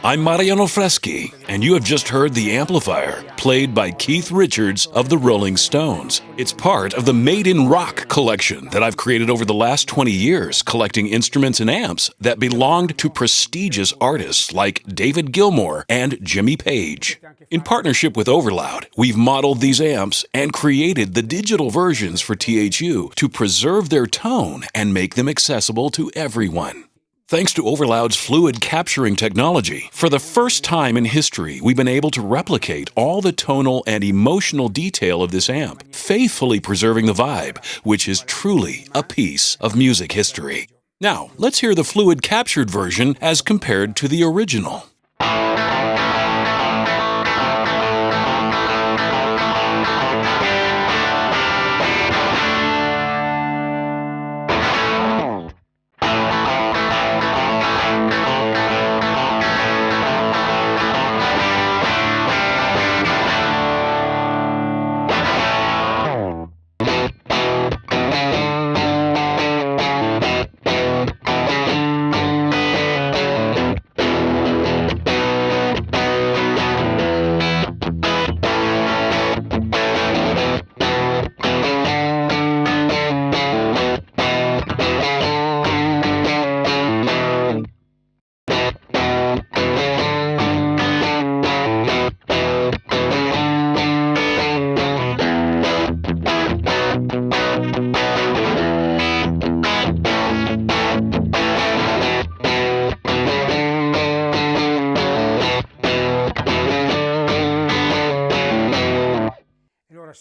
I'm Mariano Freschi, and you have just heard The Amplifier, played by Keith Richards of the Rolling Stones. It's part of the Maiden rock collection that I've created over the last 20 years, collecting instruments and amps that belonged to prestigious artists like David Gilmour and Jimmy Page. In partnership with Overloud, we've modeled these amps and created the digital versions for THU to preserve their tone and make them accessible to everyone. Thanks to Overloud's fluid capturing technology, for the first time in history, we've been able to replicate all the tonal and emotional detail of this amp, faithfully preserving the vibe, which is truly a piece of music history. Now, let's hear the fluid captured version as compared to the original.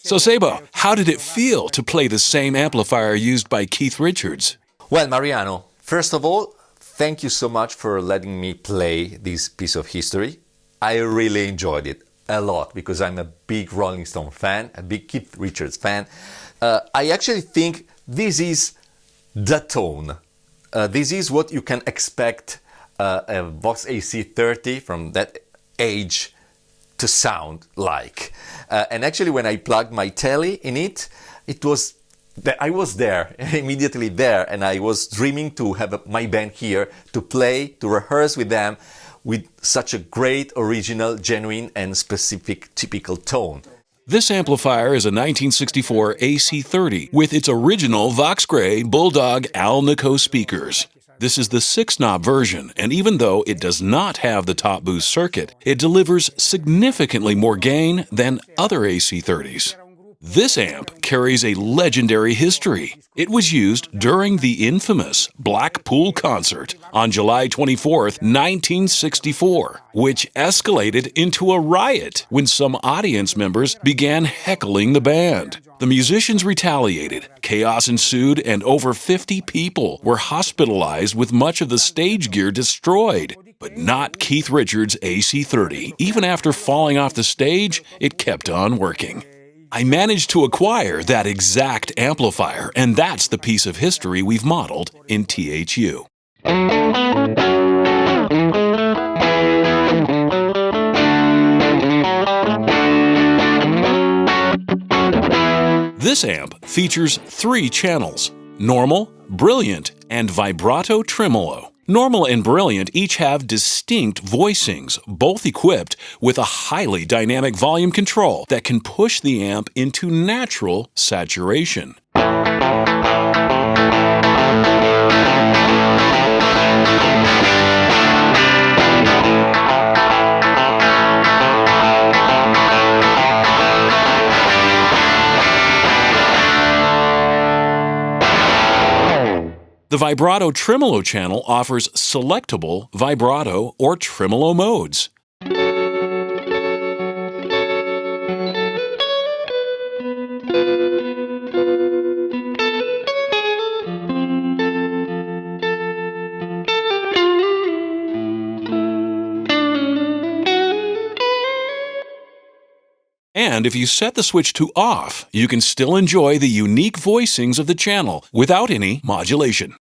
So Sebo, how did it feel to play the same amplifier used by Keith Richards? Well, Mariano, first of all, thank you so much for letting me play this piece of history. I really enjoyed it a lot because I'm a big Rolling Stone fan, a big Keith Richards fan. I actually think this is the tone. This is what you can expect a Vox AC30 from that age to sound like. And actually, when I plugged my telly in it, I was there, immediately there, and I was dreaming to have my band here to play, to rehearse with them with such a great, original, genuine, and specific, typical tone. This amplifier is a 1964 AC30 with its original Vox Grey Bulldog Alnico speakers. This is the 6-knob version, and even though it does not have the top boost circuit, it delivers significantly more gain than other AC30s. This amp carries a legendary history. It was used during the infamous Blackpool concert on July 24, 1964, which escalated into a riot when some audience members began heckling the band. The musicians retaliated, chaos ensued, and over 50 people were hospitalized with much of the stage gear destroyed. But not Keith Richards' AC30. Even after falling off the stage, it kept on working. I managed to acquire that exact amplifier, and that's the piece of history we've modeled in THU. This amp features 3 channels: normal, brilliant, and vibrato tremolo. Normal and brilliant each have distinct voicings, both equipped with a highly dynamic volume control that can push the amp into natural saturation. The vibrato tremolo channel offers selectable vibrato or tremolo modes. And if you set the switch to off, you can still enjoy the unique voicings of the channel without any modulation.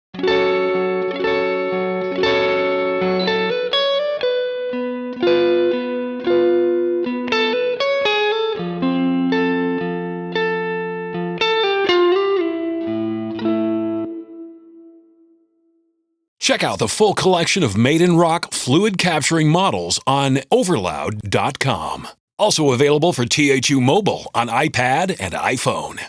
Check out the full collection of Maiden Rock fluid capturing models on overloud.com. Also available for THU Mobile on iPad and iPhone.